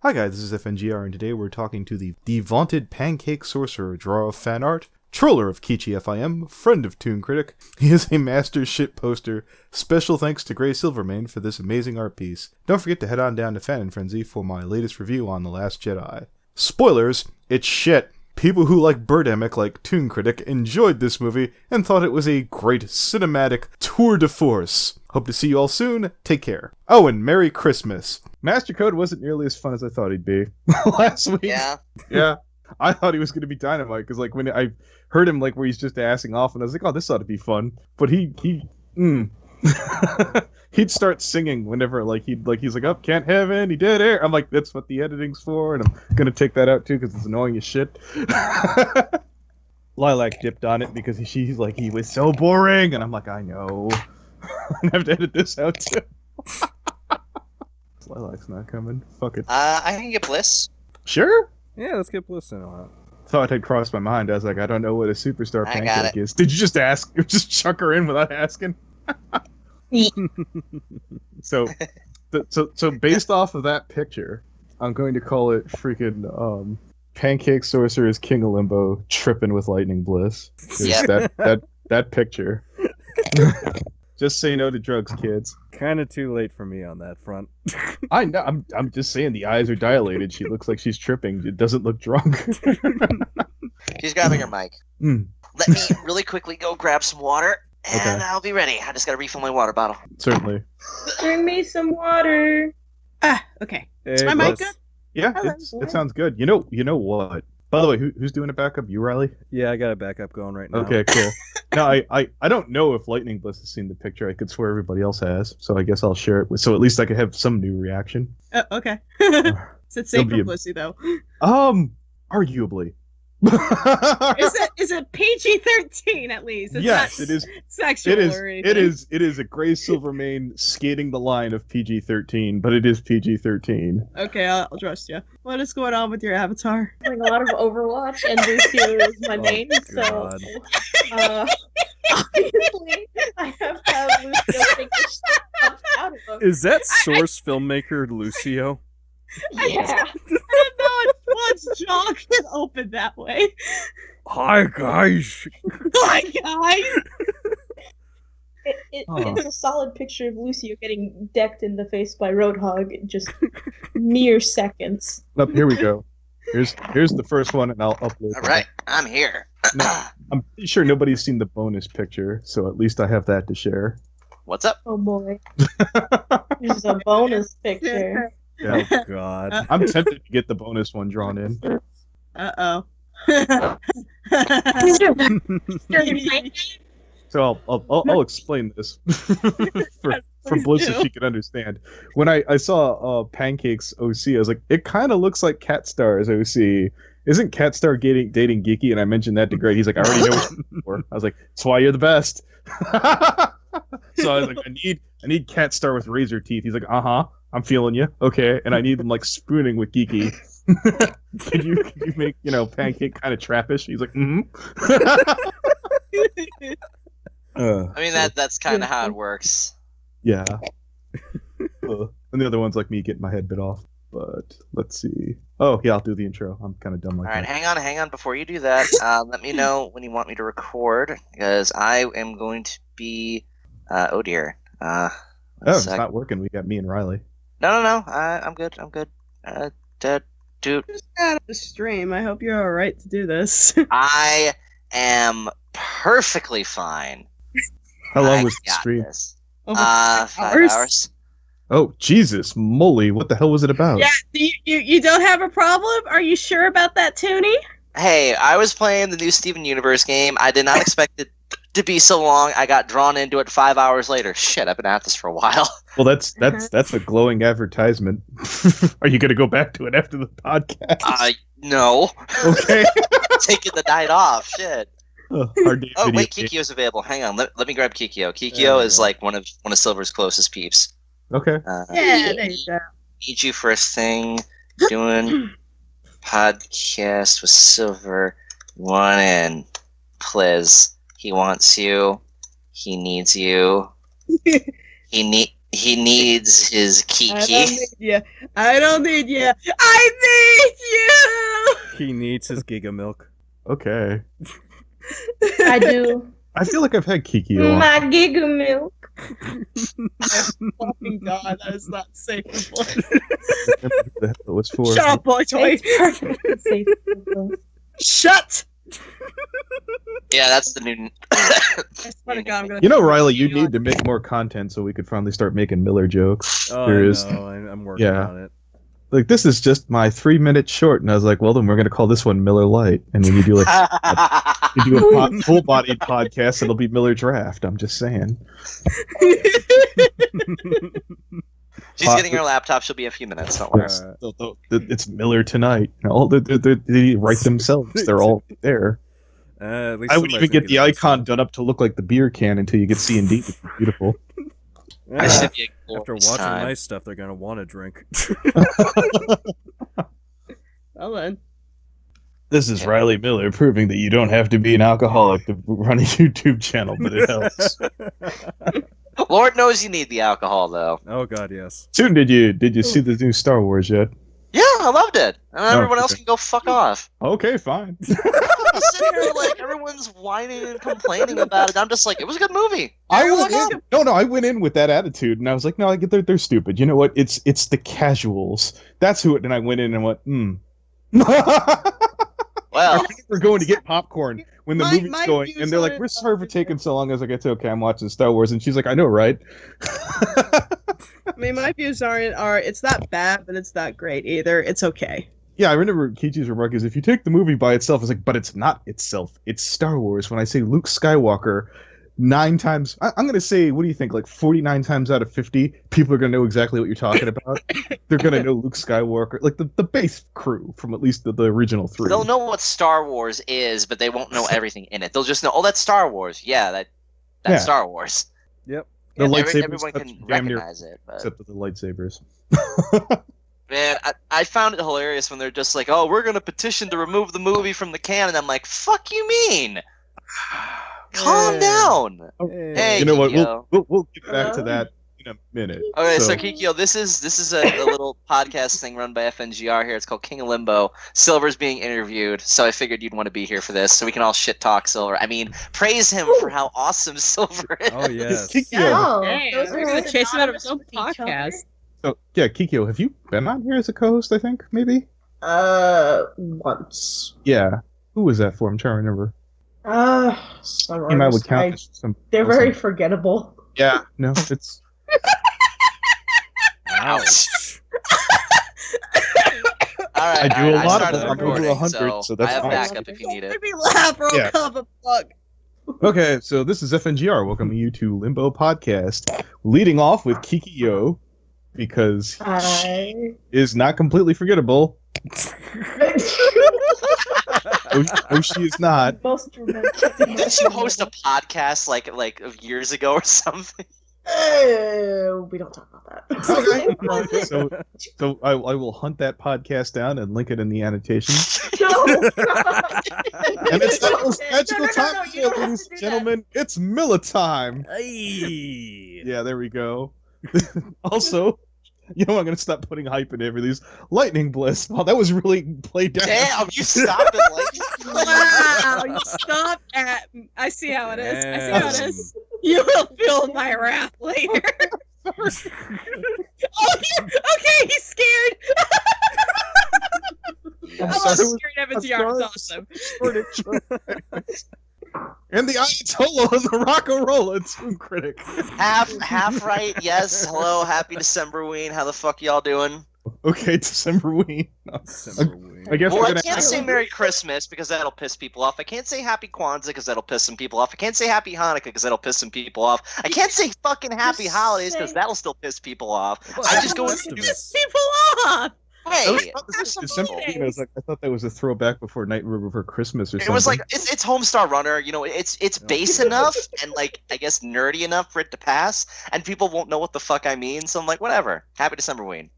Hi guys, this is FNGR, and today we're talking to the vaunted Pancake Sorcerer, drawer of fan art, troller of KEychi FIM, friend of Toon Critic. He is a master shit poster. Special thanks to Gray Silvermane for this amazing art piece. Don't forget to head on down to Fan & Frenzy for my latest review on The Last Jedi. Spoilers, it's shit. People who like Birdemic, like Toon Critic, enjoyed this movie and thought it was a great cinematic tour de force. Hope to see you all soon. Take care. Oh, and Merry Christmas. Master Code wasn't nearly as fun as I thought he'd be last week. Yeah. I thought he was going to be dynamite, because like when I heard him like where he's just assing off, and I was like, oh, this ought to be fun. But he'd start singing whenever he's like, oh, can't have any dead air. I'm like, that's what the editing's for, and I'm gonna take that out too because it's annoying as shit. Lilac dipped on it because she's like, he was so boring, and I'm like, I know. I have to edit this out too. Lilac's not coming. Fuck it. I can get Bliss. Sure. Yeah, let's get Bliss in on it. Thought had crossed my mind. I was like, I don't know what a superstar pancake is. Did you just ask? Just chuck her in without asking? So based off of that picture, I'm going to call it freaking Pancake Sorcerer's King of Limbo tripping with Lightning Bliss. Yep. That picture. Just say no to drugs, kids. Kind of too late for me on that front. I know. I'm just saying the eyes are dilated. She looks like she's tripping. It doesn't look drunk. She's grabbing her mic. Let me really quickly go grab some water, and I'll be ready. I just gotta refill my water bottle. Certainly. Bring me some water. Okay. Is my mic good? Yeah, it sounds good. You know what? By the way, who's doing a backup? You, Ryley? Yeah, I got a backup going right now. Okay, cool. Now, I don't know if Lightning Bliss has seen the picture. I could swear everybody else has, so I guess I'll share it so at least I could have some new reaction. Okay. Is it safe for pussy, though? Arguably. Is it PG-13 at least? It's yes, not it is sexual or anything. It is a Gray Silvermane skating the line of PG-13, but it is PG-13. Okay, I'll trust you. What is going on with your avatar? Playing a lot of Overwatch, and Lucio is my main, so obviously I have to have Lucio take the stuff out of him. Is that source filmmaker Lucio? Yeah. I didn't know one's jaw could open that way. Hi, guys. Hi, guys. It's a solid picture of Lucio getting decked in the face by Roadhog in just mere seconds. Here we go. Here's the first one, and I'll upload. All right, I'm here. Now, I'm pretty sure nobody's seen the bonus picture, so at least I have that to share. What's up? Oh boy. This is a bonus picture. Yeah. Oh, God. I'm tempted to get the bonus one drawn in. Uh-oh. So I'll explain this for Bliss if she can understand. When I saw Pancake's OC, I was like, it kind of looks like Catstar's OC. Isn't Catstar dating Geeky? And I mentioned that to Greg. He's like, I already know what you're for. I was like, that's why you're the best. So I was like, I need Catstar with razor teeth. He's like, I'm feeling you. Okay, and I need them like spooning with Geeky. Could you make Pancake kind of trappish? He's like, I mean that's kind of how it works. Yeah. And the other one's like me getting my head bit off. But let's see. Oh yeah, I'll do the intro. I'm kind of dumb like that. All right, hang on. Before you do that, let me know when you want me to record, because I am going to be. Oh dear. It's not working. We got me and Ryley. No. I'm good. Dude. Just got out of the stream. I hope you're alright to do this. I am perfectly fine. How long was the stream? Over 5 hours. Oh, Jesus moly. What the hell was it about? Yeah, you don't have a problem? Are you sure about that, Toonie? Hey, I was playing the new Steven Universe game. I did not expect it to be so long. I got drawn into it 5 hours later. Shit, I've been at this for a while. Well, that's a glowing advertisement. Are you going to go back to it after the podcast? No. Okay. Taking the night off. Shit. Wait, Kikyo's available. Hang on. Let me grab Kikyo. Kikyo is like one of Silver's closest peeps. Okay. Yeah, there you go. Need you for a thing. Doing podcast with Silver. One in. Please. He wants you. He needs you. He needs his I don't kiki. need you. I don't need you. I need you. He needs his Giga Milk. Okay. I do. I feel like I've had Kikyo on. My Giga Milk. Fucking God, that is not safe for boys. That's what it was for. Shut up, boy toy. It's perfectly safe for both. Shut. Yeah, that's the new. I swear to God, I'm gonna. You know, Riley, you need to make more content so we could finally start making Miller jokes. Oh, There I is- know. I'm working yeah. on it. Like, this is just my 3-minute short, and I was like, well, then we're going to call this one Miller Light. And when you do, like, you do a full-bodied podcast, it'll be Miller Draft. I'm just saying. She's getting her laptop. She'll be a few minutes. Don't worry. It's Miller Tonight. All they write themselves. They're all there. At least I would somebody's even get gonna the give us icon that. done up to look like the beer can until you get C and D. It's beautiful. I should be a After glorious watching time. my stuff, they're gonna want to drink. Well then. This is Riley Miller proving that you don't have to be an alcoholic to run a YouTube channel, but it helps. Lord knows you need the alcohol, though. Oh God, yes. Soon, did you see the new Star Wars yet? Yeah, I loved it. And everyone else okay. can go fuck off. Okay, fine. I'm sitting here like everyone's whining and complaining about it. I'm just like, it was a good movie. I went in with that attitude, and I was like, no, they're stupid. You know what? It's the casuals. That's who. And I went in and went, Well, We're going to get popcorn when the My movie's going, views and they're like, on it "We're sorry for taking so long." I was like, "It's okay. I'm watching Star Wars," and she's like, "I know, right?" I mean, my views are it's not bad, but it's not great either. It's okay. Yeah, I remember KEychi's remark is, if you take the movie by itself, it's like, but it's not itself. It's Star Wars. When I say Luke Skywalker, 9 times, I'm going to say, what do you think, like 49 times out of 50, people are going to know exactly what you're talking about. They're going to know Luke Skywalker, like the base crew from at least the original 3. they'll know what Star Wars is, but they won't know everything in it. They'll just know, oh, that's Star Wars. Yeah, that's Yeah. Star Wars. Yep. The And lightsabers everyone touch can damn near- recognize it. But, Except for the lightsabers. man, I found it hilarious when they're just like, oh, we're going to petition to remove the movie from the canon. I'm like, fuck you mean? Calm Yeah. down. Hey. Hey, You know what? Kikyo. We'll get back to that in a minute. Okay, so Kikyo, this is a little podcast thing run by FNGR here. It's called King of Limbo. Silver's being interviewed, so I figured you'd want to be here for this, so we can all shit talk Silver. I mean, praise him for how awesome Silver is. Oh yes. Kikyo. Oh, Damn, those we're are gonna both chase him out of his anonymous own with each other. podcast. So yeah, Kikyo, have you been on here as a co-host? I think maybe. Once. Yeah. Who was that for? I'm trying to remember. Some Came out with others. count. Some, They're very forgettable. Yeah. No, it's. Ouch. All right, I do a lot of started them. I'm recording, over 100, so that's I have fine. backup if you need it. Make me laugh, or I'll Yeah. call the plug. Okay, so this is FNGR. Welcome you to Limbo Podcast. Leading off with Kikyo, because I. is not completely forgettable. No, she is not. Most romantic. Didn't she host a podcast like of years ago or something? We don't talk about that. Okay. So I will hunt that podcast down and link it in the annotation. No. And it's that most magical No, time, you don't have ladies to and do gentlemen. It's Miller time. Hey. Yeah, there we go. Also, you know I'm gonna stop putting hype in every these Lightning Bliss. Oh, that was really played down. Damn, you stopped it like Wow, you stop at. I see how it is. I see how it is. You will feel my wrath later. Oh, okay, he's scared. I love sorry, scared FNGR. It's awesome. And the Ayatollah and the Rock-a-Rolla Toon critic. half right. Yes. Hello, happy Decemberween. How the fuck y'all doing? Okay, December Ween. I guess Well, we're I gonna can't say Merry Christmas because that'll piss people off. I can't say Happy Kwanzaa because that'll piss some people off. I can't say Happy Hanukkah because that'll piss some people off. I can't say fucking Happy Holidays because that'll still piss people off. I just go into Piss people off. I was hey. about to say December Ween. I thought that was a throwback before Night River for Christmas or something. It was like it's Homestar Runner, you know. It's base enough and like I guess nerdy enough for it to pass, and people won't know what the fuck I mean. So I'm like, whatever. Happy Decemberween.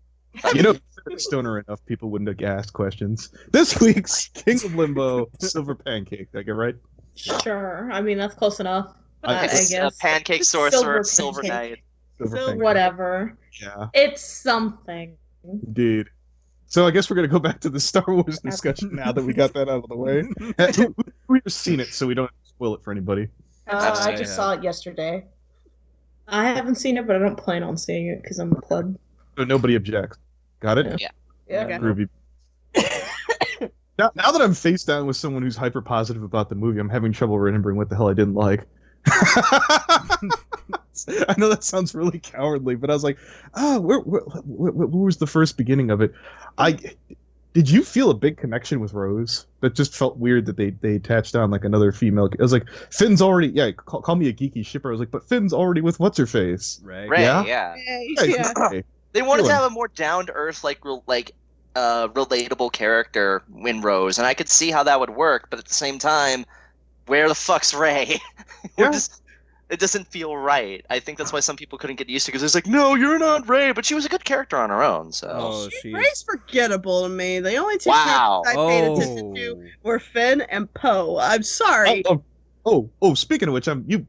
You know, if it's stoner enough, people wouldn't have asked questions. This week's King of Limbo, Silver Pancake. Did I get right? Sure. I mean, that's close enough. I I It's guess. Pancake Sorcerer, Silver Pancake. Knight. Silver So Pancake. Whatever. Yeah, It's something. indeed. So I guess we're gonna go back to the Star Wars discussion now that we got that out of the way. We've seen it, so we don't spoil it for anybody. I just saw it yesterday. I haven't seen it, but I don't plan on seeing it because I'm a pleb. So nobody objects. Got it? Yeah. Yeah. Groovy. Now that I'm face down with someone who's hyper positive about the movie, I'm having trouble remembering what the hell I didn't like. I know that sounds really cowardly, but I was like, what was the first beginning of it? Did you feel a big connection with Rose? That just felt weird that they attached on like another female. I was like, Finn's already, call me a geeky shipper. I was like, but Finn's already with what's her face? Ray. Ray, Yeah? yeah. Yeah. Okay. They wanted to Really? have a more down to earth, relatable character in Rose, and I could see how that would work. But at the same time, where the fuck's Ray? Yeah. It doesn't feel right. I think that's why some people couldn't get used to it, because it's like, no, you're not Ray, but she was a good character on her own. So Oh, she. Ray's forgettable to me. The only two Wow. characters I paid attention to were Finn and Poe. I'm sorry. Oh! Speaking of which,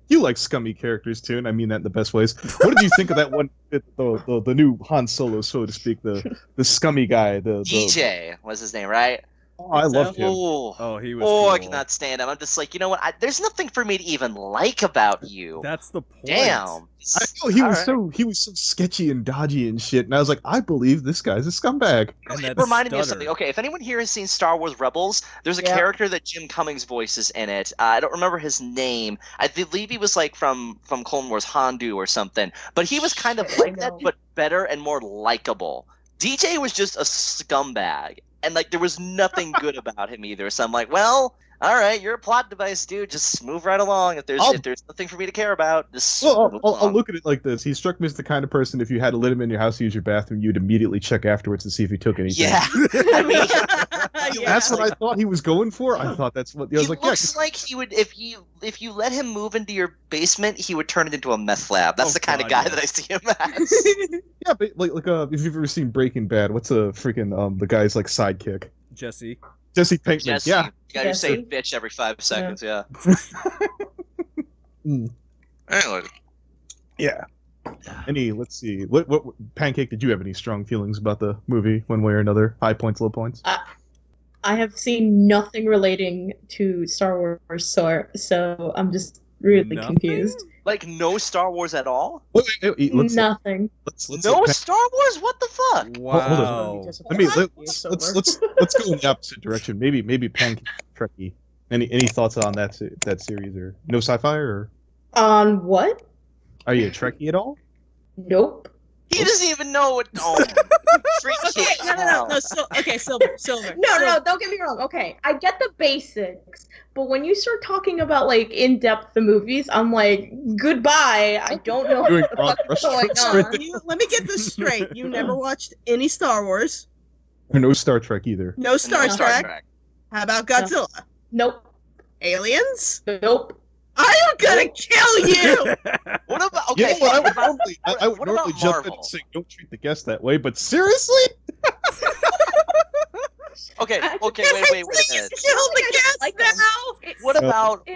you like scummy characters too, and I mean that in the best ways. What did you think of that one? The new Han Solo, so to speak, the scummy guy. The DJ was his name, right? Oh, I loved him. Oh, He was. I cool. cannot stand him. I'm just like, you know what? There's nothing for me to even like about you. That's the point. Damn. I know he was Alright. so sketchy and dodgy and shit, and I was like, I believe this guy's a scumbag. And It that reminded me of stutter. something. Okay, if anyone here has seen Star Wars Rebels, there's a Yeah. character that Jim Cummings voices in it. I don't remember his name. I believe he was like from Clone Wars Hondu or something. But he was kind of like that, know. but better and more likable. DJ was just a scumbag, and like there was nothing good about him either. So I'm like, well, all right, you're a plot device, dude. Just move right along. If there's nothing for me to care about, just Well, move I'll along. look at it like this. He struck me as the kind of person, if you had to let him in your house to use your bathroom, you'd immediately check afterwards to see if he took anything. Yeah, I mean, Yeah. That's what I thought he was going for. I thought that's what I was he like. looks like he would if you let him move into your basement, he would turn it into a meth lab. That's Oh, the kind of God, guy yes. that I see him as. Yeah, but if you've ever seen Breaking Bad, what's a freaking the guy's like sidekick? Jesse. Jesse Pinkman. Jesse, Yeah. you gotta say Jesse. bitch every 5 seconds. Yeah. Mm. Anyway, Yeah. Let's see. What Pancake, did you have any strong feelings about the movie one way or another? High points, low points? I have seen nothing relating to Star Wars, so I'm just really Nothing? confused. like no Star Wars at all? Wait, let's Nothing. No let Star Wars? What the fuck? Wow. let's go in the opposite direction. Maybe Pancake Trekkie. Any thoughts on that series, or no sci-fi, or On what? are you a Trekkie at all? Nope. He doesn't even know what. Oh, Okay, no. Okay, Silver. No, don't get me wrong. Okay, I get the basics, but when you start talking about like in depth the movies, I'm like, goodbye. I don't know Doing what the fuck is broad going brushstrokes. on. Let me get this straight. You never watched any Star Wars, Or no Star Trek either? no Star No. Trek. How about Godzilla? Nope. Aliens? Nope. I am gonna kill you! What about? You Okay, know what? I would what normally about jump in Marvel? and say, don't treat the guest that way, but seriously? Okay, I- wait a minute. Kill the guests Like them. now!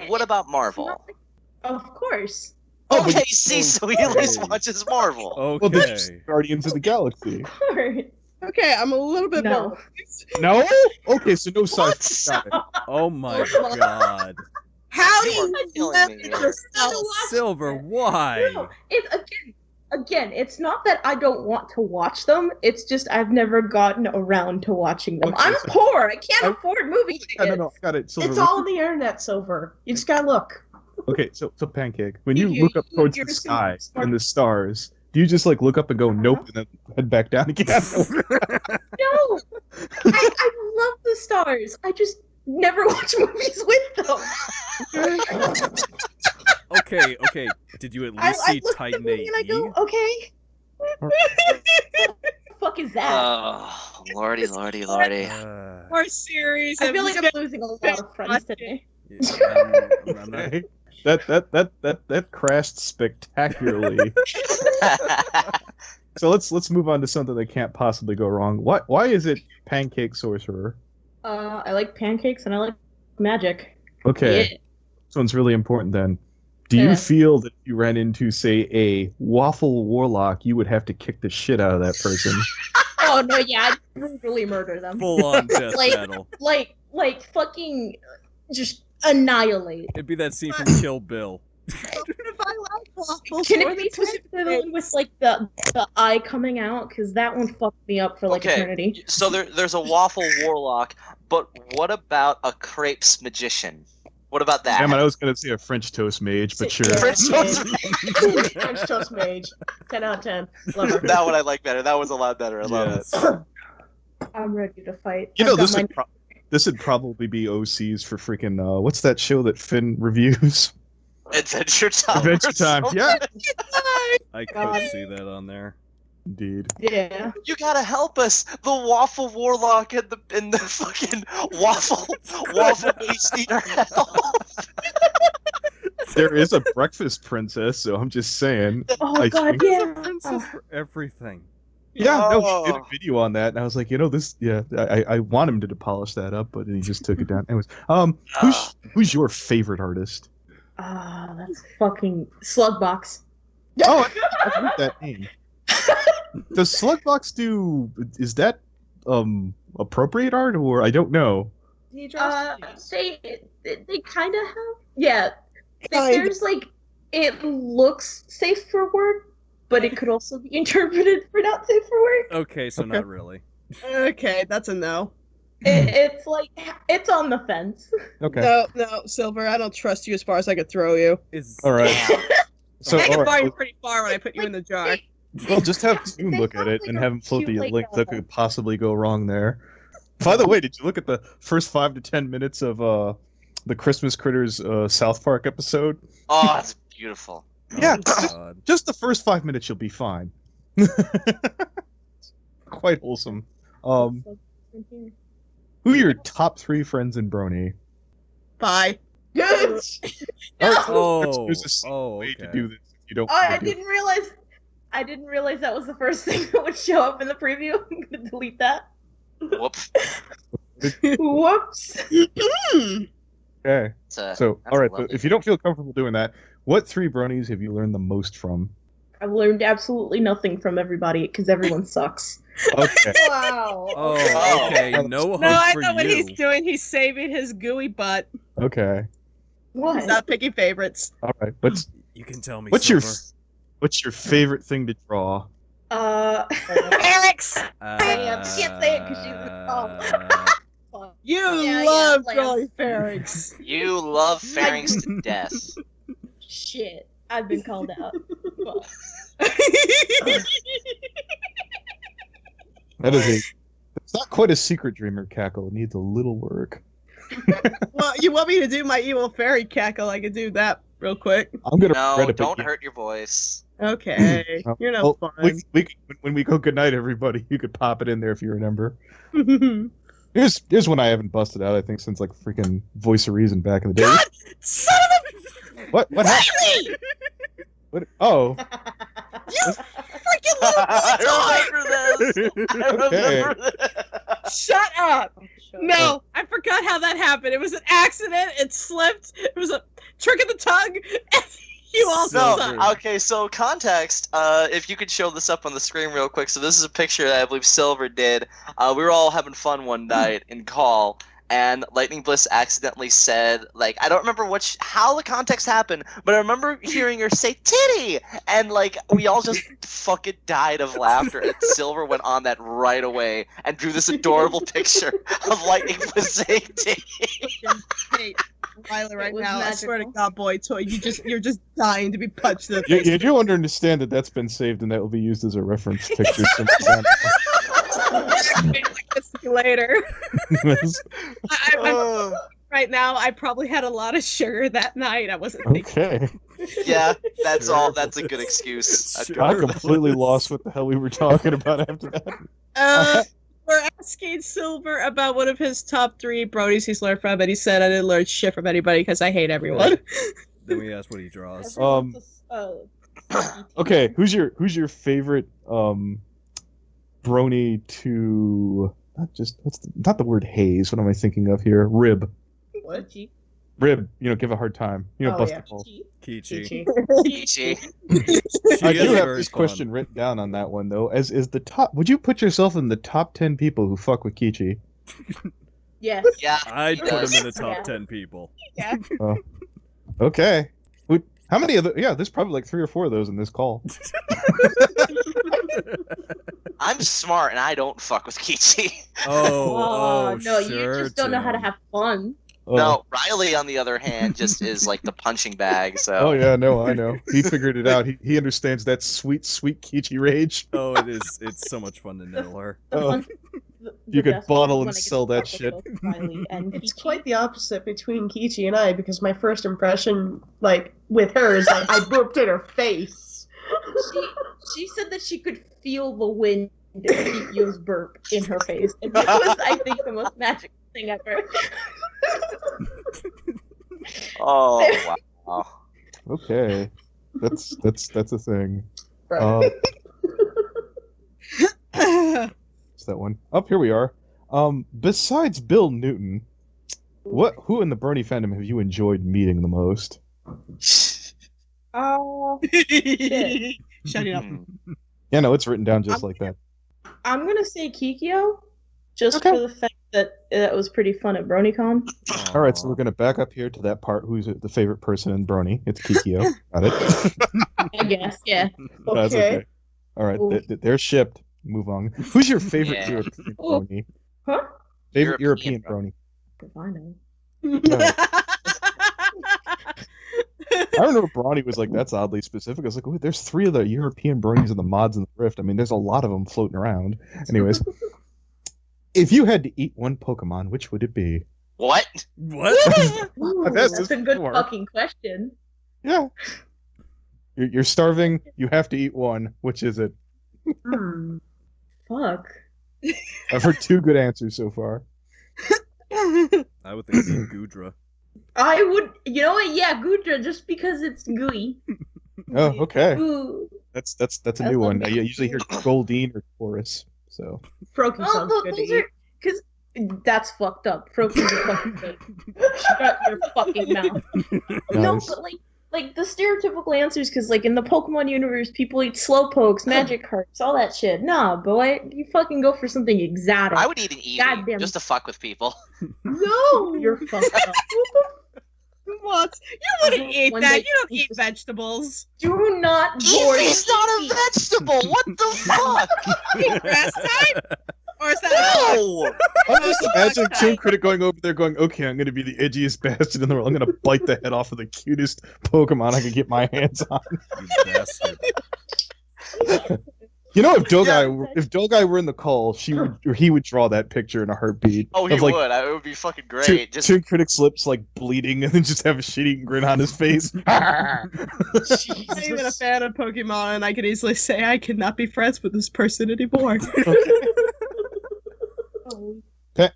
What about Marvel? Of course. Oh, but Okay, you- see, so he at least Okay. watches Marvel. Well, Okay. there's Guardians of the Galaxy. Of course. Okay, I'm a little bit No. more. No? Okay, so no What? sci-fi. Got it. Oh my god. How do You are you killing let me. yourself? Silver, why? No, it's again, it's not that I don't want to watch them. It's just I've never gotten around to watching them. Okay, I'm so- poor. I can't afford movie tickets. No, I got it. Silver. It's all on the internet, Silver. You just gotta look. Okay, so Pancake, when you You- look up towards you're the so sky smart. and the stars, do you just like look up and go nope and then head back down again? No, I love the stars. I just never watch movies with them. Okay. Did you at I least see look at the Titan movie and I AE? go, okay. What the fuck is that? Oh, lordy. More series. I feel like I'm losing a lot of friends today. I'm not- Okay. That crashed spectacularly. So let's move on to something that can't possibly go wrong. Why is it Pancake Sorcerer? I like pancakes and I like magic. Okay, Yeah. this one's really important then. Do you Yeah. feel that if you ran into, say, a waffle warlock, you would have to kick the shit out of that person? Oh no, yeah, I'd brutally murder them. Full on death Like- battle. Like fucking just annihilate. It'd be that scene from Kill Bill. If I like waffles, Can or it be the specifically the one with like the eye coming out? Because that one fucked me up for like Okay. eternity. So there's a waffle warlock, but what about a crepes magician? What about that? Damn it, I was going to say a French toast mage, but sure. Yeah. French toast French toast mage. 10 out of 10. Love her. That one I like better. That was a lot better. I love Yes. it. I'm ready to fight. You know, I've got this would probably be OCs for freaking, what's that show that Finn reviews? Adventure Time. Adventure Time, yeah. I God. could see that on there. Indeed. Yeah. You gotta help us. The waffle warlock and the fucking waffle beast need our help. There is a breakfast princess, so I'm just saying. Oh I god, think- There's a yeah. princess for everything. Yeah, no, he did Oh. a video on that, and I was like, I want him to polish that up, but he just took it down. Anyways, who's your favorite artist? Ah, that's fucking Slugbox. Oh, I've heard that name. Does Slugbox do? Is that appropriate art, or I don't know? They kind of have. Yeah. There's like, it looks safe for work, but it could also be interpreted for not safe for work. Okay, so Okay. not really. Okay, that's a no. It's like, it's on the fence. Okay, No, Silver, I don't trust you as far as I could throw you. Is all right. So, I all can right, find well, you pretty far when I put you in the jar. well, just have Toon They look have, at it like, and a have him float the cute, like, link that could possibly go wrong there. By the way, did you look at the first 5 to 10 minutes of the Christmas Critters South Park episode? Oh, it's beautiful. Yeah. Oh, God. Just the first 5 minutes, you'll be fine. Quite wholesome. Who are your top 3 friends in Brony? Bye. Good. All right, Oh, there's a simple way to do this. If you don't. Oh, I wanna do it. didn't realize that was the first thing that would show up in the preview. I'm gonna delete that. Whoop. Whoops. Okay. That's So, all right. So lovely- if you don't feel comfortable doing that, what 3 bronies have you learned the most from? I've learned absolutely nothing from everybody because everyone sucks. Okay. Wow. Oh, okay. No hope No, I for know what you. he's doing. He's saving his gooey butt. Okay. What? He's not picking favorites. All right. You can tell me. What's your Silver. favorite thing to draw? Eric's! I can't say it 'cause she's You Yeah, love yeah, Jolly Ferrix. You love pharynx to death. shit. I've been called out. Fuck. That is a. It's not quite a secret dreamer cackle. It needs a little work. Well, you want me to do my evil fairy cackle? I can do that real quick. I'm gonna No, read it. don't hurt your voice. Okay. Oh, You're no well, fun. when we go goodnight, everybody, you could pop it in there if you remember. Here's one I haven't busted out. I think since like freaking Voice of Reason back in the day. God! Son of What a happened? Riley! What? Oh, You freaking little I boy remember this. I remember this. toy! Shut up! No, I forgot how that happened. It was an accident. It slipped. It was a trick of the tongue. And you all No, suck. okay, so context, if you could show this up on the screen real quick. So this is a picture that I believe Silver did. We were all having fun one night in call, and Lightning Bliss accidentally said, like, I don't remember how the context happened, but I remember hearing her say titty, and like we all just fucking died of laughter. And Silver went on that right away and drew this adorable picture of Lightning Bliss saying titty. Hey, Riley, right It was now, I swear to magical. God, boy, toy, you're just dying to be punched in the you, face. you do understand that that's been saved and that will be used as a reference picture. Later. Uh, Right now, I probably had a lot of sugar that night. I wasn't thinking. Okay. yeah, that's Sure. all. That's a good excuse. Sure. I completely lost what the hell we were talking about after that. We're asking Silver about one of his top 3 bronies he's learned from, and he said I didn't learn shit from anybody because I hate everyone. Then we ask what he draws. Okay, who's your favorite brony to not the word haze? What am I thinking of here? Rib. What? Rib, give a hard time. Oh, bust yeah. the balls. KEychi. KEychi. I She do is have very this fun. question written down on that one though. As is the top, would you put yourself in the top 10 people who fuck with KEychi? Yes. Yeah. I'd put him in the Yeah. top 10 people. Yeah. Okay. How many of the? Yeah, there's probably like 3 or 4 of those in this call. I'm smart and I don't fuck with KEychi. Oh, no, you sure, just don't know how to Tim. have fun. No, Ryley, on the other hand, just is like the punching bag. So. Oh yeah, no, I know. He figured it out. He understands that sweet, sweet KEychi rage. Oh, it is. It's so much fun to know her. The Oh. fun- You could best bottle part and is when I get sell to that fuck with shit. both Riley and It's Kichi. quite the opposite between KEychi and I, because my first impression, like, with her is like, I burped in her face. She said that she could feel the wind of Kikyo's burp in her face. And that was, I think, the most magical thing ever. Oh wow. Okay, that's a thing. Right. What's that one? Up here we are. Besides Bill Newton, who in the Brony fandom have you enjoyed meeting the most? Oh, Shut it up. Yeah, no, it's written down just like that. I'm gonna say Kikyo, just Okay. for the fact that it was pretty fun at BronyCon. All right, so we're gonna back up here to that part. Who's the favorite person in Brony? It's Kikyo. Got it. I guess, yeah. That's okay. All right, Ooh. they're shipped. Move on. Who's your favorite Yeah. European Ooh. Brony? Huh? Favorite European European Brony? If I know. I remember Brawny was like, that's oddly specific. I was like, wait, there's 3 of the European Bronies in the mods in the Rift. I mean, there's a lot of them floating around. Anyways, if you had to eat one Pokemon, which would it be? What? What? Ooh, I've asked that's this a good before. fucking question. Yeah. You're starving. You have to eat one. Which is it? Fuck. I've heard 2 good answers so far. I would think it'd be Gudra. I would, you know what? Yeah, Gudra, just because it's gooey. Oh, okay. Ooh. That's a new one. I usually hear Goldeen or Taurus. So Froakie Oh, sounds good to those eat. are because that's fucked up. Froakie's a fucking good. Shut your fucking mouth. No, Nice. but like the stereotypical answers, because like in the Pokemon universe, people eat Slowpokes, Magic Hearts, all that shit. Nah, boy, you fucking go for something exotic. I would eat an Eevee Goddamn. just to fuck with people. No, you're fucked up. What? You wouldn't eat One that. day- You don't eat vegetables. Do not board. Eevee's not a vegetable. What the fuck? Grass type? Or is that No. I'm just imagining Toon Critic going over there going, okay, I'm going to be the edgiest bastard in the world. I'm going to bite the head off of the cutest Pokemon I can get my hands on. You bastard. You know, if Dogai were in the call, he would draw that picture in a heartbeat. Oh, he of, like, would. It would be fucking great. Just Toon Critic's lips like bleeding and then just have a shit-eating grin on his face. I'm not even a fan of Pokemon, and I could easily say I cannot be friends with this person anymore.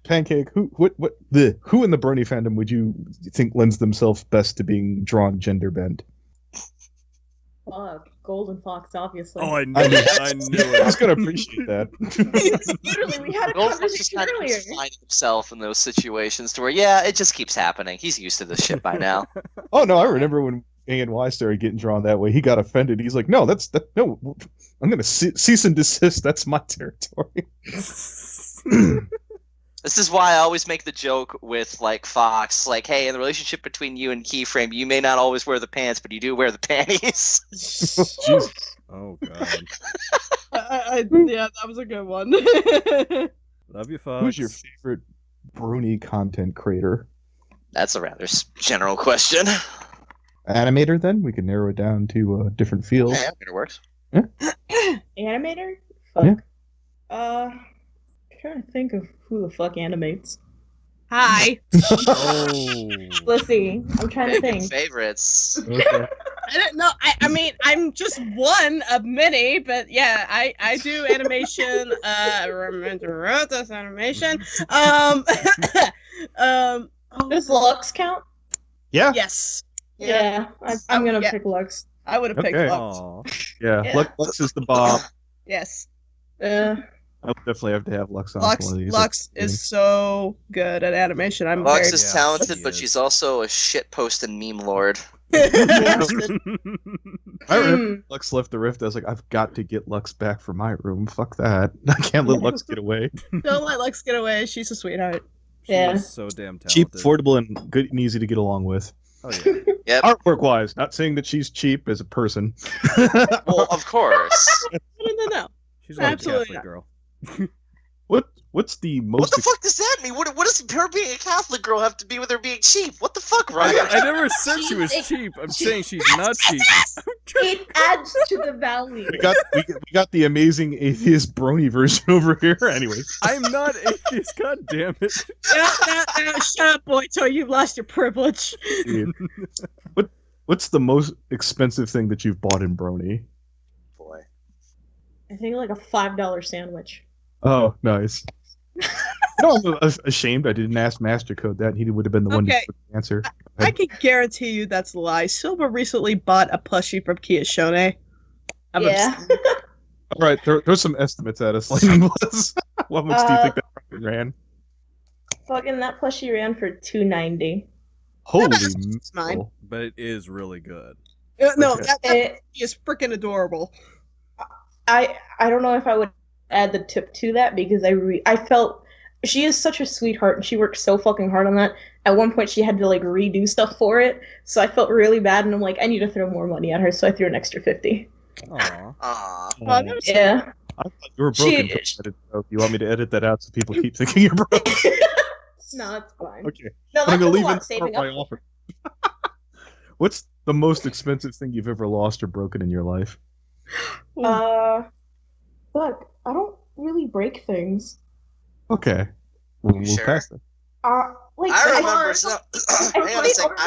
Pancake, who in the Brony fandom would you think lends themselves best to being drawn gender bent? Fuck, Golden Fox, obviously. Oh, I knew I knew it. I knew I was it. gonna appreciate that. Literally, we had a Goldfox just conversation kind of earlier. keeps finding himself in those situations to where, yeah, it just keeps happening. He's used to this shit by now. Oh no, I remember when A&Y started getting drawn that way. He got offended. He's like, no, no. I'm gonna cease and desist. That's my territory. This is why I always make the joke with, like, Fox, like, hey, in the relationship between you and Keyframe, you may not always wear the pants, but you do wear the panties. Jeez. Oh god. Yeah, that was a good one. Love you, Fox. Who's your favorite Brony content creator? That's a rather general question. Animator, then? We can narrow it down to different fields. Yeah, it works. Animator? Fuck. Yeah. Trying to think of who the fuck animates. Hi. Oh. Let's see. I'm trying to think. Favorites. Okay. I don't know. I mean, I'm just one of many, but yeah, I do animation. Wrote this animation. Does Lux count? Yeah. Yes, Yeah, I'm gonna Yeah. pick Lux. I would have picked Okay. Lux. Aw. Yeah. Yeah. Lux is the Bob. Yes. I'll definitely have to have Lux on Lux, one of these. Lux is so good at animation. I'm Lux very is talented, she but is. she's also a shit posting meme lord. I remember Lux left the rift. I was like, I've got to get Lux back for my room. Fuck that. I can't let Lux get away. Don't let Lux get away. She's a sweetheart. She Yeah. is so damn talented. Cheap, affordable, and good and easy to get along with. Oh yeah. Yep. Artwork wise, not saying that she's cheap as a person. Well, of course. No. She's not a Absolutely Catholic not. girl. What's the What most the fuck does that mean? What does her being a Catholic girl have to be with her being cheap? What the fuck, Ryan? I never said she was cheap. I'm saying she's not cheap. It adds to the value. we got the amazing atheist brony version over here. Anyway, I'm not atheist. God damn it. No, shut up, boy. Toy, you've lost your privilege. dude. What's the most expensive thing that you've bought in brony? Boy. I think like a $5 sandwich. Oh, nice. No, I'm ashamed. I didn't ask Master Code that. He would have been the one to Okay. put the answer. I can guarantee you that's a lie. Silver recently bought a plushie from KEychi. I'm Yeah. obsessed. All right, there's some estimates at us. Lightning Bliss. How much do you think that fucking ran? Fucking that plushie ran for $2.90. Holy It's mine. mackerel. But it is really good. No, Okay. that It, is freaking adorable. I don't know if I would add the tip to that because I felt she is such a sweetheart and she worked so fucking hard on that. At one point she had to like redo stuff for it, so I felt really bad and I'm like, I need to throw more money at her, so I threw an extra 50. Aw. Aw. Oh, that was Yeah. I thought you were broken. You want me to edit that out so people keep thinking you're broken? No, it's fine. Okay. No, I'm that's gonna a leave lot it saving for my up. offer. What's the most expensive thing you've ever lost or broken in your life? Fuck, I don't really break things. Okay. We'll Sure. pass that. Like I remember. want- So, I hang on a sec. really-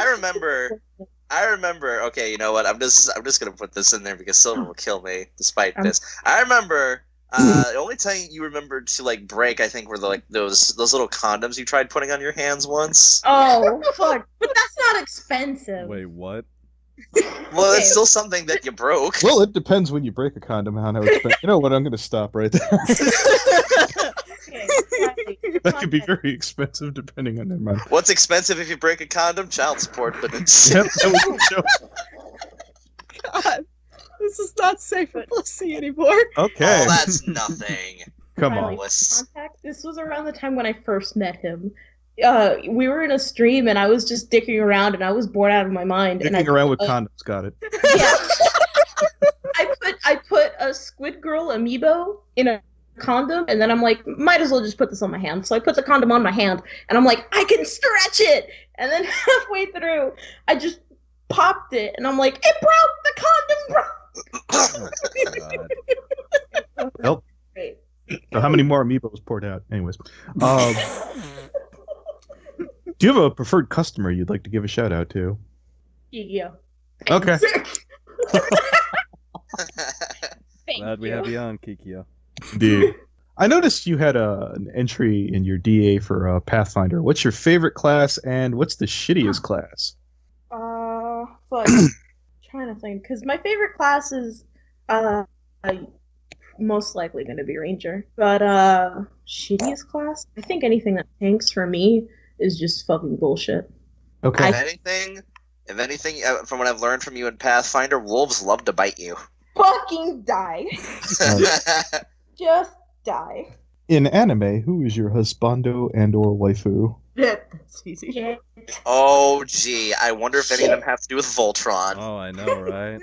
I remember. Okay, you know what? I'm just gonna put this in there because Silver will kill me despite this. I remember. The only time you remembered to like break, I think, were those little condoms you tried putting on your hands once. Oh, fuck. But that's not expensive. Wait, what? Well, Okay. it's still something that you broke. Well, it depends when you break a condom how expensive. You know what? I'm going to stop right there. Okay, exactly. That could be very expensive depending on their mind. What's expensive if you break a condom? Child support, but it's Yep, that was the show. God, this is not safe for pussy anymore. Okay, oh, that's nothing. come Finally, on. contact. This was around the time when I first met him. We were in a stream and I was just dicking around and I was bored out of my mind. Dicking and around with condoms, got it. Yeah. I put a Squid Girl amiibo in a condom and then I'm like, might as well just put this on my hand. So I put the condom on my hand and I'm like, I can stretch it. And then halfway through, I just popped it and I'm like, it broke. The condom broke. Oh, God. Nope. Great. So how many more amiibos poured out? Anyways. Do you have a preferred customer you'd like to give a shout out to? Yeah. Okay. Thank Glad we you. have you on, Kikyo. Indeed. I noticed you had an entry in your DA for Pathfinder. What's your favorite class and what's the shittiest class? Fuck. Trying to think, because my favorite class is most likely going to be Ranger. But shittiest class? I think anything that tanks for me is just fucking bullshit. Okay. If anything, from what I've learned from you in Pathfinder, wolves love to bite you. Fucking die. Just die. In anime, who is your husbando and or waifu? That's easy. Yeah. Oh, gee. I wonder if any of them have to do with Voltron. Oh, I know, right?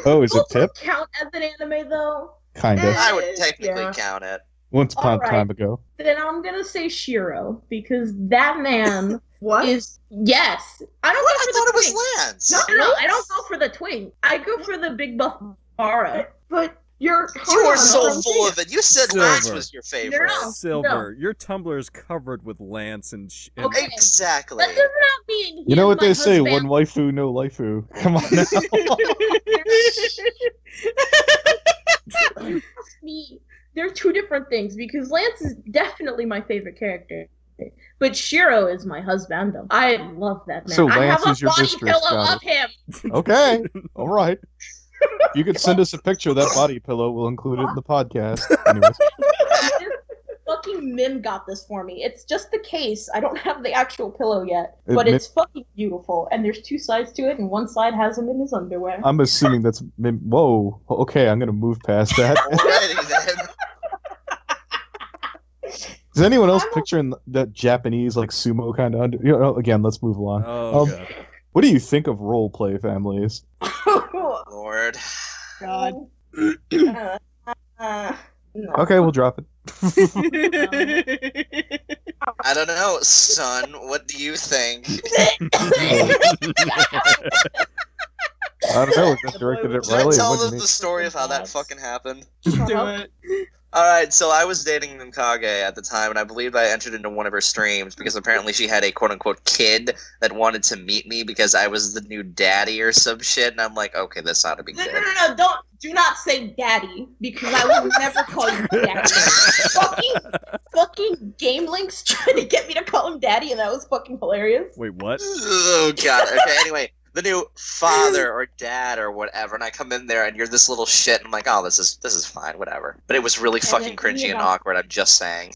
Oh, is it Pip? Count as an anime though? Kinda. I would technically Yeah. count it. Once upon a Alright. time ago. Then I'm gonna say Shiro because that man What? is yes. I don't What? go I for thought the it was twink. Lance. No, I don't go for the twink. I go for the big buff Bara. But you're You were hard so on full of it. You said Lance Silver. was your favorite. No. Silver, your Tumblr is covered with Lance and Okay. Exactly. That does not mean You know he's what my they say, husband. one waifu, no waifu. Come on now. Me. They're two different things because Lance is definitely my favorite character. But Shiro is my husbando. I love that man. So I Lance have a is your body mistress, pillow got of him. Okay. All right. You could send us a picture of that body pillow. We'll include it in the podcast. Anyways. fucking Mim got this for me. It's just the case. I don't have the actual pillow yet, but it's fucking beautiful. And there's 2 sides to it, and one side has him in his underwear. I'm assuming that's Mim. Whoa. Okay, I'm gonna move past that. Alrighty then. Is anyone else picturing that Japanese like sumo kind of? Again, let's move along. Oh god. What do you think of role play families? Lord. God. No. Okay, we'll drop it. I don't know, son. What do you think? I don't know. Is that directed at Should I Riley? tell What do you them mean? the story of how that fucking happened? Do it. Alright, so I was dating Nkage at the time, and I believe I entered into one of her streams because apparently she had a quote-unquote kid that wanted to meet me because I was the new daddy or some shit, and I'm like, okay, this ought to be good. No, do not say daddy, because I will never call you daddy. fucking Game Link's trying to get me to call him daddy, and that was fucking hilarious. Wait, what? Oh, God. Okay, anyway. The new father or dad or whatever, and I come in there and you're this little shit, and I'm like, oh, this is fine, whatever. But it was really fucking cringy and awkward, I'm just saying.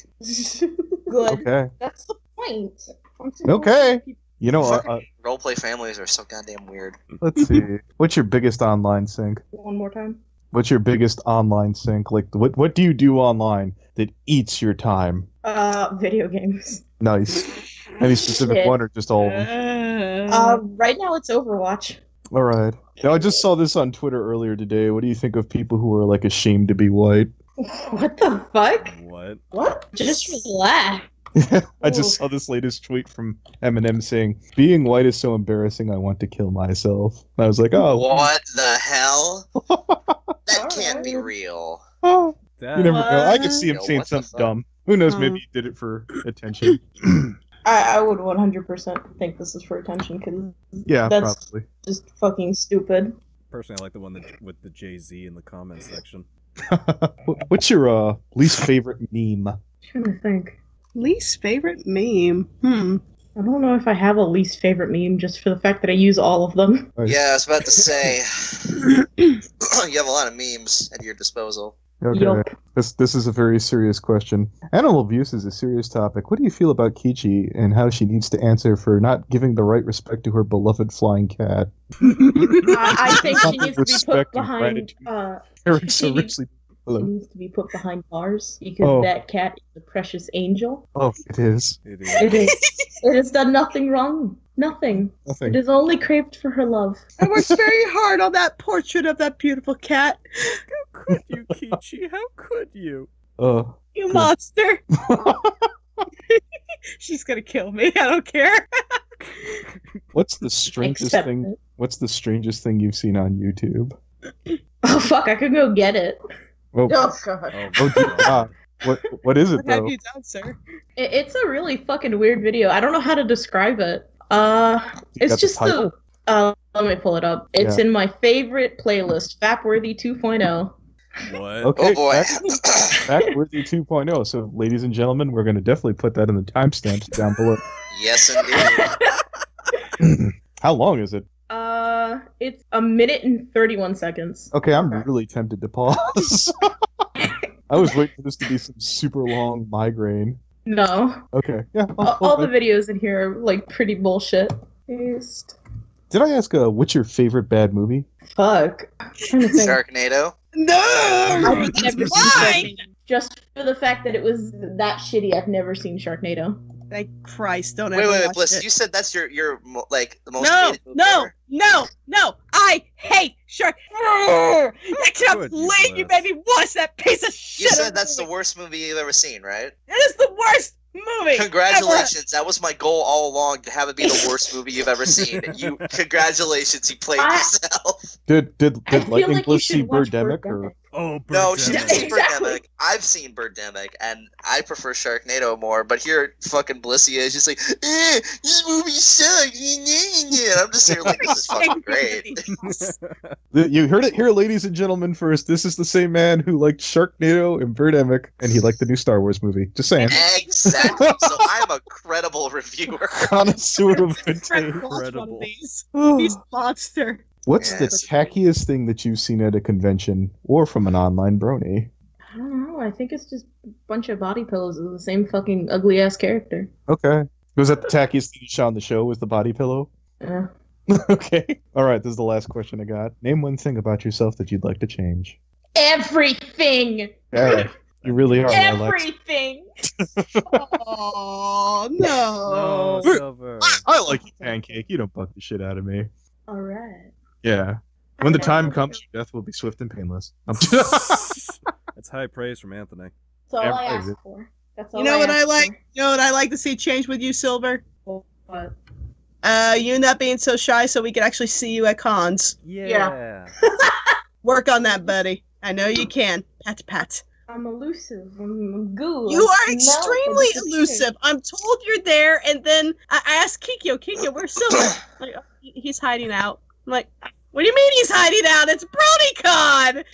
Good. Okay. That's the point. Okay. You know, Fucking roleplay families are so goddamn weird. let's see. What's your biggest online sync? One more time. What's your biggest online sync? Like, what do you do online that eats your time? Video games. Nice. Any specific Shit. one or just all of them? Right now it's Overwatch. All right. Now, I just saw this on Twitter earlier today. What do you think of people who are, like, ashamed to be white? What the fuck? What? What? Just relax. I just saw this latest tweet from Eminem saying, "Being white is so embarrassing, I want to kill myself." And I was like, oh. What the hell? That can't be real. Oh. That... You never know. I could see him Yo, saying what the something fuck? dumb. Who knows, maybe he did it for attention. I would 100% think this is for attention, because Yeah, that's probably. just fucking stupid. Personally, I like the one with the Jay-Z in the comments section. What's your least favorite meme? I'm trying to think. Least favorite meme? I don't know if I have a least favorite meme, just for the fact that I use all of them. Nice. Yeah, I was about to say, you have a lot of memes at your disposal. Okay. Yup. This is a very serious question. Animal abuse is a serious topic. What do you feel about KEychi and how she needs to answer for not giving the right respect to her beloved flying cat? I think she needs to be put Respect and behind. Eric so She- richly. She Hello. needs to be put behind bars, because Oh. that cat is a precious angel. Oh, it is. It It is. is. It has done nothing wrong. Nothing. Nothing. It has only craved for her love. I worked very hard on that portrait of that beautiful cat. How could you, KEychi? How could you? You monster. She's gonna kill me. I don't care. What's the strangest Accept thing? it. What's the strangest thing you've seen on YouTube? Oh fuck! I could go get it. Oh, Oh god. Oh, dear God. What is it What have though? you done, sir? It's a really fucking weird video. I don't know how to describe it. You It's got the just title? let me pull it up. It's in my favorite playlist, Fapworthy 2.0. What? Okay, Oh boy. Backworthy 2.0. So, ladies and gentlemen, we're going to definitely put that in the timestamps down below. Yes, indeed. How long is it? It's 1 minute and 31 seconds. Okay, I'm really tempted to pause. I was waiting for this to be some super long migraine. No, Okay, yeah. all the videos in here are like pretty bullshit. Paste. Did I ask what's your favorite bad movie? Fuck. I'm trying to think. Sharknado. No. I've never seen Why? Sharknado. Just for the fact that it was that shitty, I've never seen Sharknado. Thank Christ! Don't Wait, ever wait, watch Bliss. it. You said that's your like the most No, hated movie no, ever? no! I hate Shark. I cannot Good, believe you Bliss. made me watch that piece of shit. You of said that's the movie. worst movie you've ever seen, right? It is the worst movie. Congratulations. That was my goal all along, to have it be the worst movie you've ever seen. Congratulations, you played yourself. Did I feel Lightning like you Bliss see should watch Birdemic? Or... Birdemic. Oh, No, she didn't see Exactly. Birdemic. I've seen Birdemic, and I prefer Sharknado more, but here fucking Blissy is just like, this movie sucks. And I'm just here like, this is fucking great. You heard it here, ladies and gentlemen, first. This is the same man who liked Sharknado and Birdemic, and he liked the new Star Wars movie. Just saying. Exactly. So I'm a credible reviewer. Connoisseur of good Fred taste. lost one of Incredible. these. Oh. He's a monster. What's the Yes. tackiest thing that you've seen at a convention or from an online brony? I don't know. No, I think it's just a bunch of body pillows of the same fucking ugly ass character. Okay. Was that the tackiest thing you saw on the show? Was the body pillow? Yeah. Okay. All right. This is the last question I got. Name one thing about yourself that you'd like to change. Everything. Yeah. You really are. Alex. Everything. Oh no. No, Silver. I like you, Pancake. You don't bug the shit out of me. All right. Yeah. When the time comes, your death will be swift and painless. That's high praise from Anthony. That's all I Everything. ask for. That's all You know what I ask like? for. You know what I like to see change with you, Silver? What? You not being so shy, so we can actually see you at cons. Yeah. Work on that, buddy. I know you can. Pat, pat. I'm elusive. I'm goo. You I are smell extremely and elusive. I'm told you're there, and then I asked Kikyo, where's Silver? Like, oh, he's hiding out. I'm like, what do you mean he's hiding out? It's BronyCon!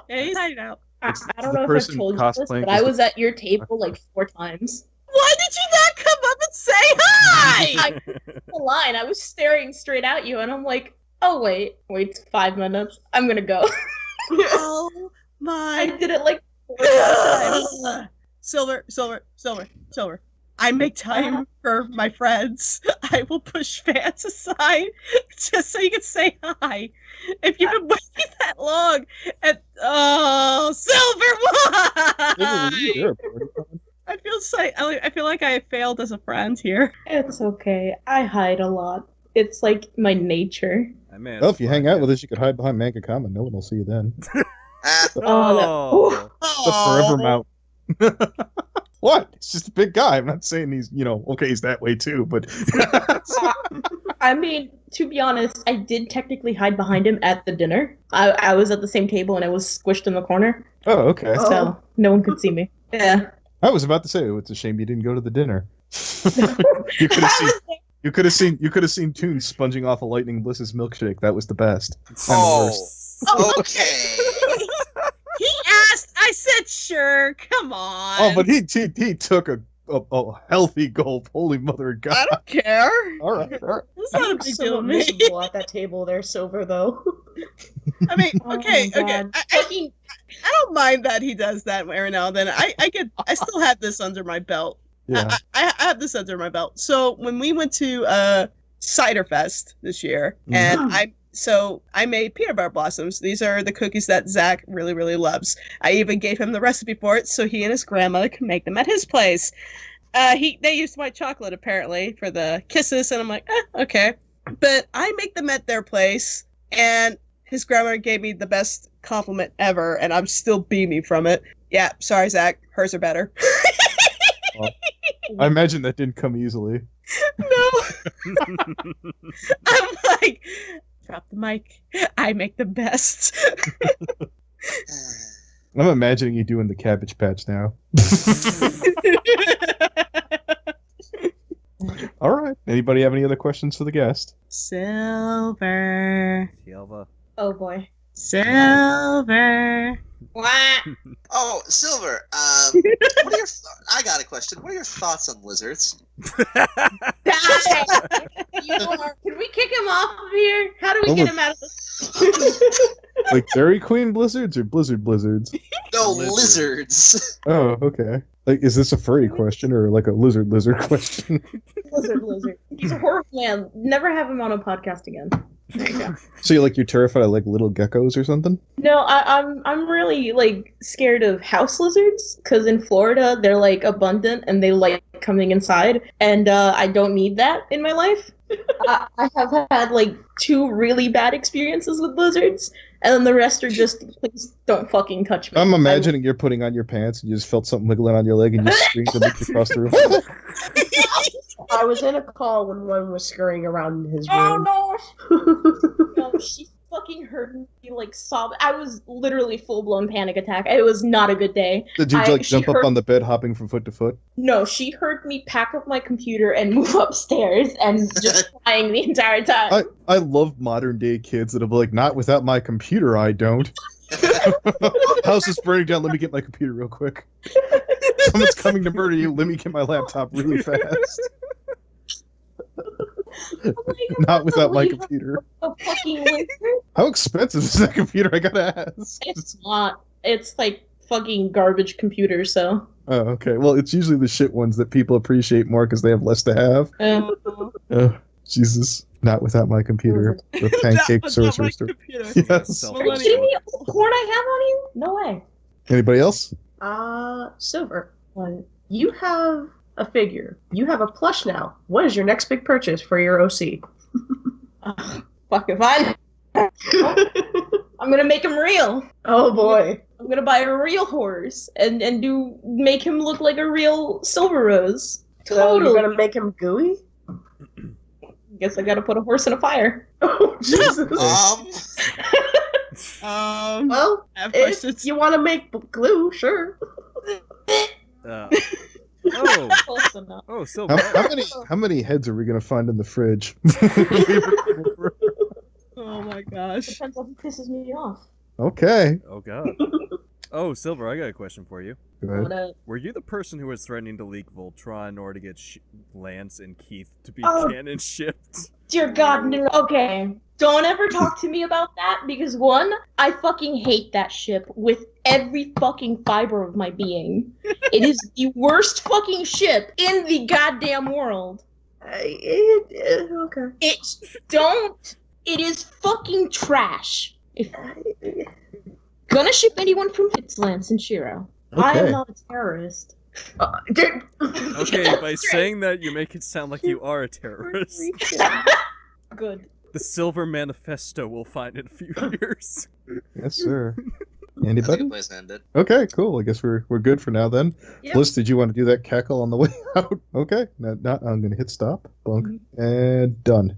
Yeah, he's hiding out. I don't the know if person I've told you this, cosplaying but as I the- was at your table like 4 times. Why did you not come up and say hi? The line, I was staring straight at you, and I'm like, oh wait 5 minutes. I'm gonna go. Oh I my did it like 4 times. Silver. I make time for my friends. I will push fans aside just so you can say hi. If you've been waiting that long, and Silver, why? I feel like I have failed as a friend here. It's okay. I hide a lot. It's like my nature. Well, if you hang out with us, you could hide behind Manga Common. No one will see you then. Oh. The forever mount. What? It's just a big guy. I'm not saying he's, okay, he's that way too, but... I mean, to be honest, I did technically hide behind him at the dinner. I was at the same table and I was squished in the corner, Oh, okay. so no one could see me. Yeah. I was about to say, it's a shame you didn't go to the dinner. You could have seen Toon sponging off a Lightning Bliss's milkshake. That was the best. And the Oh, worst. okay. He asked. I said, sure. Come on. Oh, but he took a healthy gulp. Holy mother of God. I don't care. All right. It's not a big deal So to me. miserable at that table there, Silver, though. I mean, Oh okay. my God. I don't mind that he does that every now and then. I still have this under my belt. Yeah. I have this under my belt. So when we went to Cider Fest this year, and I made peanut butter blossoms. These are the cookies that Zach really, really loves. I even gave him the recipe for it so he and his grandmother can make them at his place. They used white chocolate apparently for the kisses, and I'm like, okay. But I make them at their place, and his grandmother gave me the best compliment ever, and I'm still beaming from it. Yeah, sorry, Zach. Hers are better. I imagine that didn't come easily. No. I'm like, drop the mic. I make the best. I'm imagining you doing the Cabbage Patch now. All right. Anybody have any other questions for the guest? Silver. Silver. Oh boy. Silver. Oh, Silver. I got a question. What are your thoughts on lizards? Can we kick him off of here? How do we get him out of this? Like Dairy Queen blizzards or blizzards? No, Lizard. lizards. Oh, okay. Like, is this a furry question or like a lizard question? Lizard. He's a horror fan. Never have him on a podcast again. There you go. So you're terrified of like little geckos or something? No, I'm really like scared of house lizards because in Florida they're like abundant and they like coming inside, and I don't need that in my life. I have had like 2 really bad experiences with lizards, and then the rest are just please don't fucking touch me. I'm imagining you're putting on your pants and you just felt something wiggling on your leg and you screamed and looked across the room. I was in a call when one was scurrying around in his Oh room. no, she fucking heard me like sob. I was literally full blown panic attack. It was not a good day. Did you she jump up heard- on the bed, hopping from foot to foot? No, she heard me pack up my computer and move upstairs and just crying the entire time. I love modern day kids that are like, not without my computer, I don't. House is burning down. Let me get my computer real quick. Someone's coming to murder you. Let me get my laptop really fast. Not without my computer. A fucking lizard? How expensive is that computer? I gotta ask. It's not. It's like fucking garbage computer, so. Oh, okay. Well, it's usually the shit ones that people appreciate more because they have less to have. Oh, Jesus. Not without my computer. The Pancake Sorcerer Store. Yes. Are you kidding me? All the porn I have on you? No way. Anybody else? Silver. You have a figure. You have a plush now. What is your next big purchase for your OC? Fuck if I know. I'm gonna make him real. Oh boy. I'm gonna buy a real horse and make him look like a real Silver Rose. So Totally. you're gonna make him gooey? Guess I gotta put a horse in a fire. Oh Jesus. Well, if you want to make glue, sure. Close enough. Oh, Silver. How many heads are we gonna find in the fridge? Oh my gosh. Depends on who pisses me off. Okay. Oh God. Oh, Silver, I got a question for you. Go ahead. What up? Were you the person who was threatening to leak Voltron in order to get Lance and Keith to be Oh. canon shipped? Dear God, no. Okay. Don't ever talk to me about that because one, I fucking hate that ship with every fucking fiber of my being. It is the worst fucking ship in the goddamn world. Okay. It is fucking trash. If gonna ship anyone from Lance and Shiro. I Okay. am not a terrorist. Okay, by saying that, you make it sound like you are a terrorist. Good. The Silver Manifesto we'll find in a few years. Yes, sir. That's a Anybody? good place to end it. Okay, cool. I guess we're good for now then. Yep. Bliss, did you want to do that cackle on the way out? Okay. Now I'm gonna hit stop. Bunk. And done.